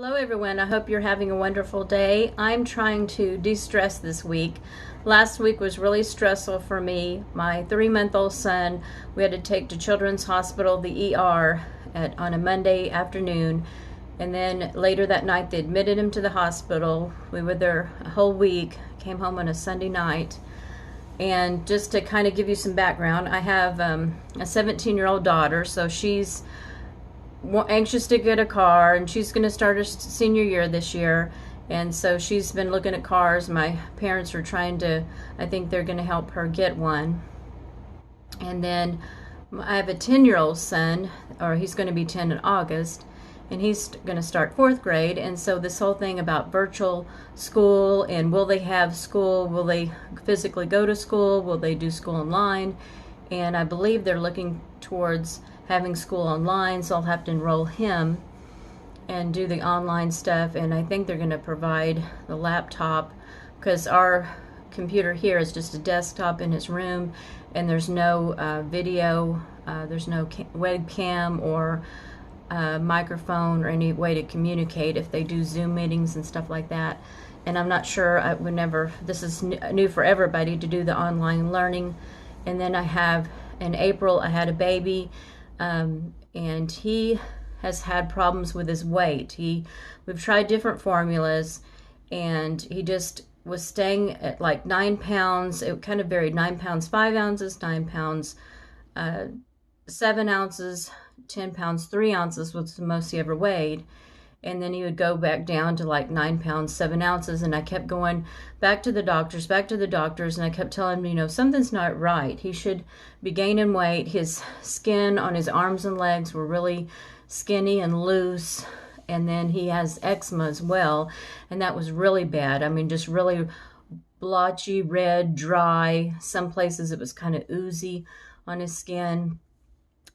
Hello everyone, I hope you're having a wonderful day. I'm trying to de-stress this week. Last week was really stressful for me. My 3-month-old son, we had to take to Children's Hospital, the ER, on a Monday afternoon. And then later that night they admitted him to the hospital. We were there a whole week, came home on a Sunday night. And just to kind of give you some background, I have a 17-year-old daughter, so she's anxious to get a car, and she's going to start her senior year this year, and so she's been looking at cars. My parents are trying to, I think they're going to help her get one. And then I have a 10-year-old son, or he's going to be 10 in August, and he's going to start 4th grade. And so this whole thing about virtual school, and will they have school, will they physically go to school, will they do school online, and I believe they're looking towards having school online, so I'll have to enroll him and do the online stuff. And I think they're going to provide the laptop, because our computer here is just a desktop in his room, and there's no video, there's no webcam or microphone or any way to communicate if they do Zoom meetings and stuff like that. And I'm not sure, I would never, this is new for everybody to do the online learning. And then I have, in April, I had a baby, and he has had problems with his weight. We've tried different formulas, and he just was staying at like 9 pounds. It kind of varied: 9 pounds 5 ounces, 9 pounds 7 ounces, 10 pounds 3 ounces was the most he ever weighed. And then he would go back down to like 9 pounds 7 ounces, and I kept going back to the doctors, and I kept telling him, something's not right. He should be gaining weight. His skin on his arms and legs were really skinny and loose, and then he has eczema as well, and that was really bad. I mean, just really blotchy, red, dry. Some places it was kind of oozy on his skin.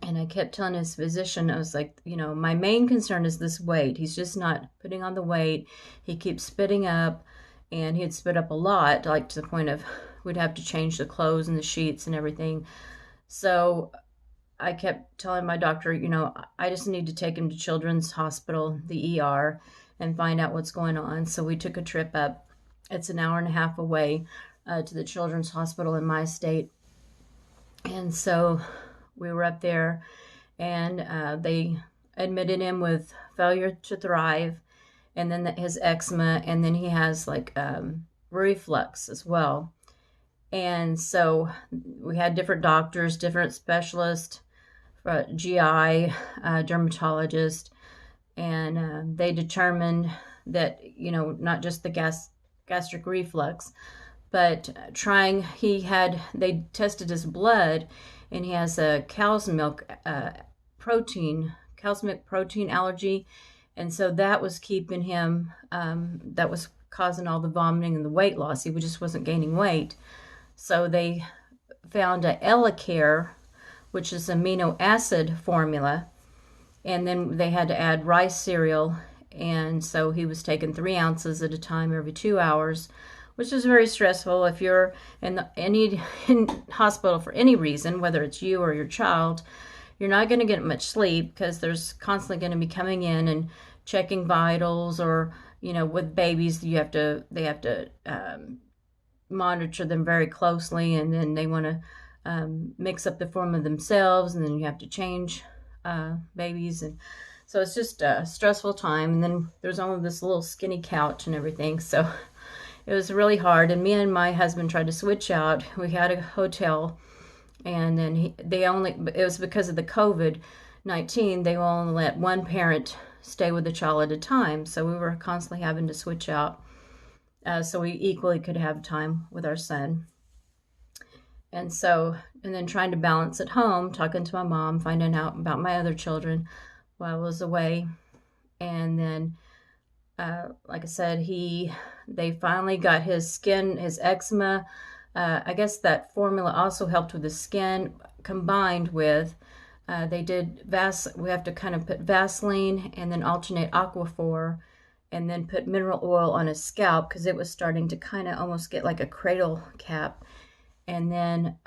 And I kept telling his physician, I was like, my main concern is this weight. He's just not putting on the weight. He keeps spitting up, and he'd spit up a lot, like to the point of we'd have to change the clothes and the sheets and everything. So I kept telling my doctor, I just need to take him to Children's Hospital, the ER, and find out what's going on. So we took a trip up. It's an hour and a half away to the Children's Hospital in my state. And so we were up there, and they admitted him with failure to thrive, and then his eczema, and then he has like reflux as well. And so we had different doctors, different specialists, GI, dermatologist, and they determined that, not just the gastric reflux, but they tested his blood, and he has a cow's milk protein allergy. And so that was keeping him, that was causing all the vomiting and the weight loss. He just wasn't gaining weight. So they found a Allure, which is amino acid formula, and then they had to add rice cereal. And so he was taking 3 ounces at a time every 2 hours, which is very stressful. If you're in hospital for any reason, whether it's you or your child, you're not going to get much sleep, because there's constantly going to be coming in and checking vitals, or with babies they have to monitor them very closely, and then they want to mix up the formula themselves, and then you have to change babies, and so it's just a stressful time. And then there's only this little skinny couch and everything, so it was really hard. And me and my husband tried to switch out. We had a hotel, and then it was because of the COVID-19, they will only let one parent stay with the child at a time. So we were constantly having to switch out, so we equally could have time with our son. And then trying to balance at home, talking to my mom, finding out about my other children while I was away. And then like I said, they finally got his eczema. I guess that formula also helped with the skin, combined with, we have to kind of put Vaseline and then alternate Aquaphor, and then put mineral oil on his scalp, because it was starting to kind of almost get like a cradle cap. And then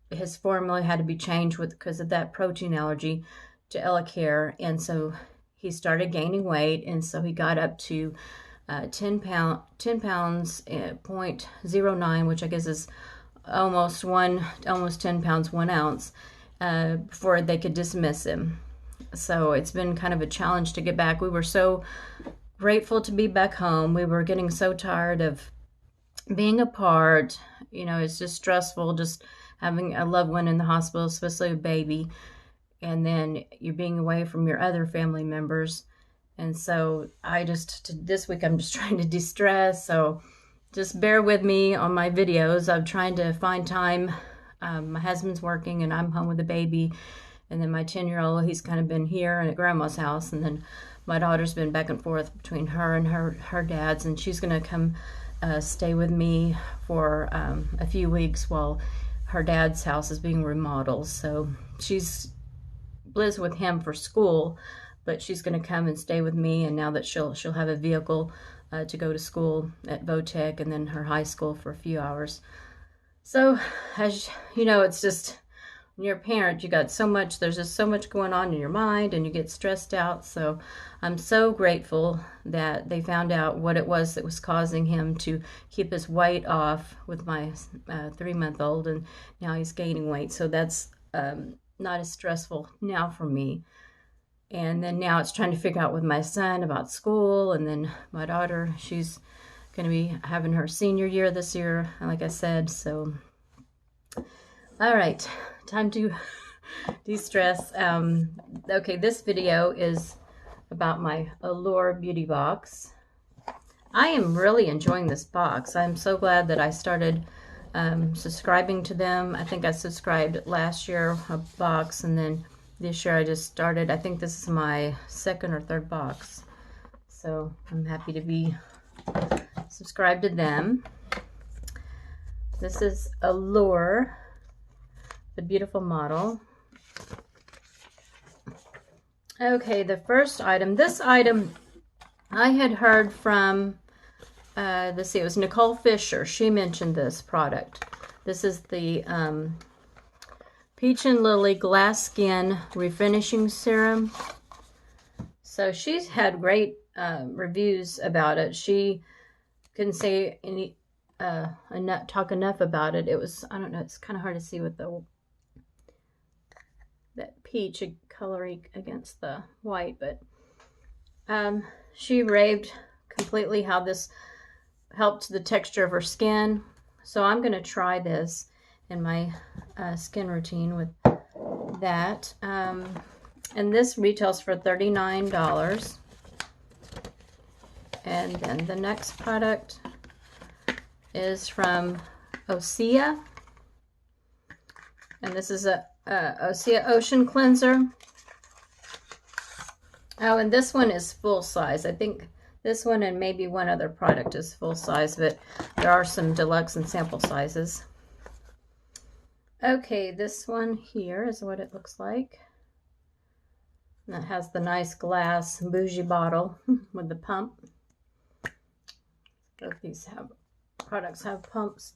his formula had to be changed because of that protein allergy to Allure. And so he started gaining weight, and so he got up to 10 pounds, 0.09, which I guess is almost 10 pounds, 1 ounce, before they could dismiss him. So it's been kind of a challenge to get back. We were so grateful to be back home. We were getting so tired of being apart. You know, it's just stressful just having a loved one in the hospital, especially a baby, and then you're being away from your other family members. And so this week I'm just trying to de-stress. So just bear with me on my videos. I'm trying to find time. My husband's working and I'm home with the baby. And then my 10-year-old, he's kind of been here and at grandma's house. And then my daughter's been back and forth between her and her dad's. And she's going to come stay with me for a few weeks while her dad's house is being remodeled. So she's lives with him for school, but she's going to come and stay with me. And now that she'll have a vehicle to go to school at Votech and then her high school for a few hours. So as you know, it's just when you're a parent, there's just so much going on in your mind and you get stressed out. So I'm so grateful that they found out what it was that was causing him to keep his weight off with my 3-month-old, and now he's gaining weight. So that's not as stressful now for me. And then now it's trying to figure out with my son about school, and then my daughter, she's going to be having her senior year this year, like I said. So all right, time to de-stress. Okay, this video is about my Allure beauty box. I am really enjoying this box. I'm so glad that I started subscribing to them. I think I subscribed last year a box, and then this year I just started. I think this is my 2nd or 3rd box. So I'm happy to be subscribed to them. This is Allure, the beautiful model. Okay, the first item. This item I had heard from, let's see, it was Nicole Fisher. She mentioned this product. This is the Peach and Lily Glass Skin Refinishing Serum. So she's had great reviews about it. She couldn't say any talk enough about it. It was, I don't know, it's kind of hard to see with that peach coloring against the white, but she raved completely how this helped the texture of her skin. So I'm going to try this in my skin routine with that. And this retails for $39. And then the next product is from Osea. And this is a Osea Ocean Cleanser. Oh, and this one is full size. I think this one and maybe one other product is full size, but there are some deluxe and sample sizes. Okay, this one here is what it looks like. And it has the nice glass bougie bottle with the pump. Both these products have pumps.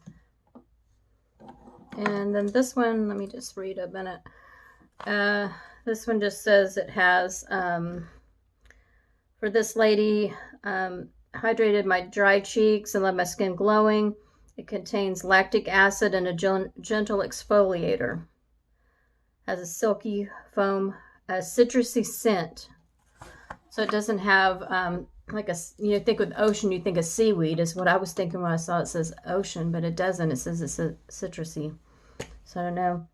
And then this one, let me just read a minute. This one just says it has, for this lady, hydrated my dry cheeks and left my skin glowing. It contains lactic acid and a gentle exfoliator. Has a silky foam, a citrusy scent. So it doesn't have like you think with ocean, you think of seaweed is what I was thinking when I saw it says ocean, but it doesn't. It says it's citrusy. So I don't know.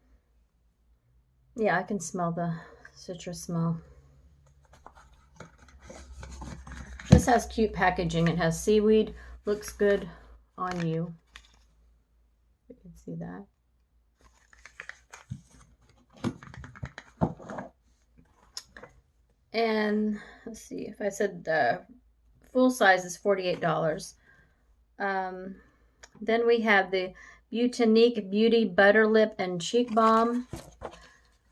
Yeah, I can smell the citrus smell. This has cute packaging. It has seaweed. Looks good on you. You can see that. And let's see, if I said the full size is $48. Then we have the Butanique Beauty Butter Lip and Cheek Balm.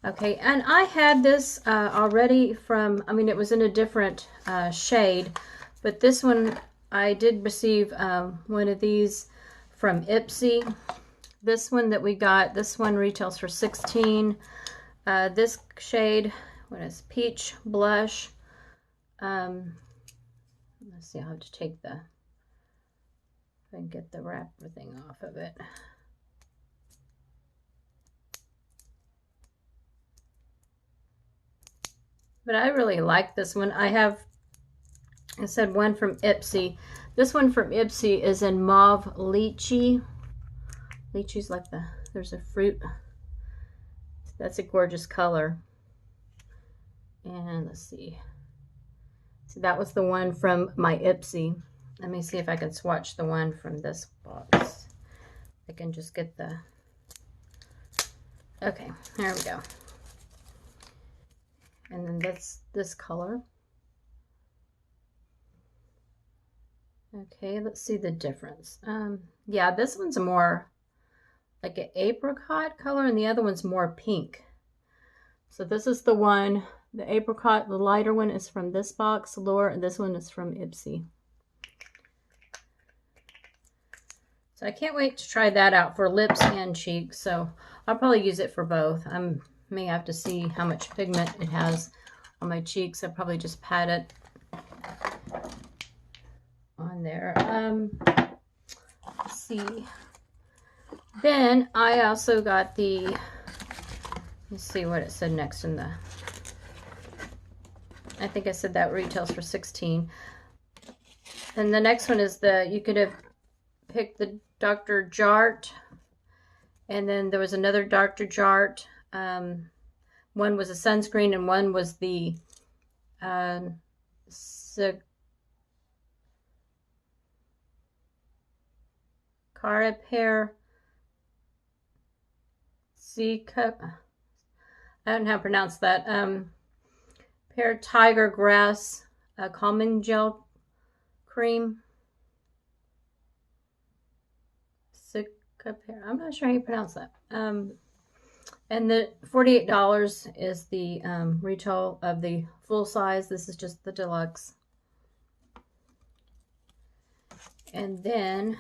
Okay, and I had this already from, I mean, it was in a different shade, but this one, I did receive one of these from Ipsy. This one that we got, this one retails for $16. This shade, what is Peach Blush, Let's see, I'll have to take the, and get the wrapper thing off of it. But I really like this one. I said one from Ipsy. This one from Ipsy is in mauve lychee. Lychee's like there's a fruit. That's a gorgeous color. And let's see. So that was the one from my Ipsy. Let me see if I can swatch the one from this box. I can just get the, okay, there we go. And then that's this color. Okay, let's see the difference. Yeah, this one's more like an apricot color and the other one's more pink. So this is the one, the apricot, the lighter one is from this box, Allure, and this one is from Ipsy. So I can't wait to try that out for lips and cheeks. So I'll probably use it for both. I may have to see how much pigment it has on my cheeks. I'll probably just pat it on there. Let's see. Then I also got the, let's see what it said next in the, I think I said that retails for $16. And the next one is you could have picked the Dr. Jart, and then there was another Dr. Jart. One was a sunscreen and one was the Caripare C cup. I don't know how to pronounce that. Pear Tiger Grass Calming Gel Cream. I'm not sure how you pronounce that. And the $48 is the retail of the full size. This is just the deluxe. And then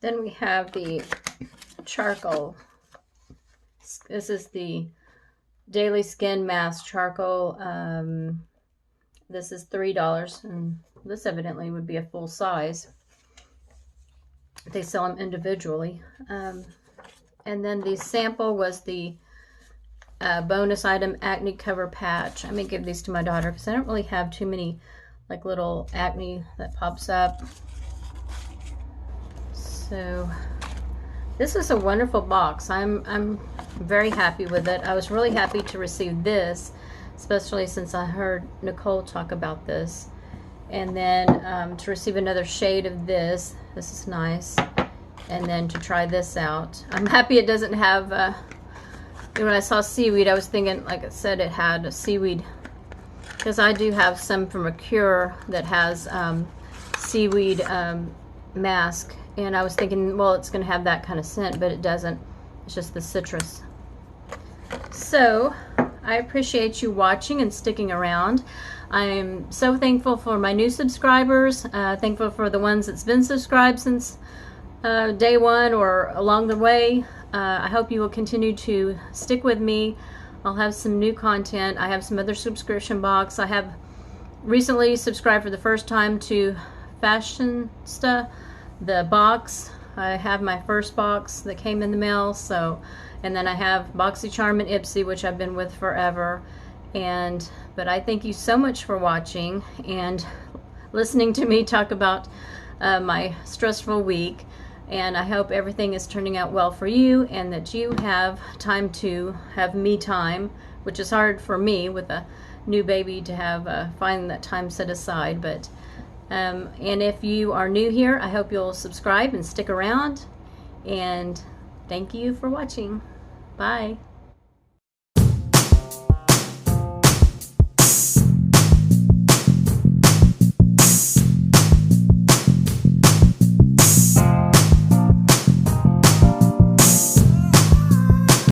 we have the charcoal. This is the Daily Skin Mask Charcoal. This is $3, and this evidently would be a full size. They sell them individually. And then the sample was the bonus item acne cover patch. I may give these to my daughter because I don't really have too many like little acne that pops up. So this is a wonderful box. I'm very happy with it. I was really happy to receive this, especially since I heard Nicole talk about this. And then to receive another shade of this. This is nice. And then to try this out. I'm happy it doesn't have, when I saw seaweed, I was thinking, like I said, it had a seaweed. Because I do have some from Allure that has seaweed mask. And I was thinking, well, it's going to have that kind of scent, but it doesn't. It's just the citrus. So I appreciate you watching and sticking around. I'm so thankful for my new subscribers, thankful for the ones that's been subscribed since day one or along the way. I hope you will continue to stick with me. I'll have some new content. I have some other subscription box. I have recently subscribed for the first time to Fashionista, the box. I have my first box that came in the mail, so, and then I have BoxyCharm and Ipsy, which I've been with forever. But I thank you so much for watching and listening to me talk about my stressful week. And I hope everything is turning out well for you and that you have time to have me time, which is hard for me with a new baby to have find that time set aside. But and if you are new here, I hope you'll subscribe and stick around. And thank you for watching. Bye.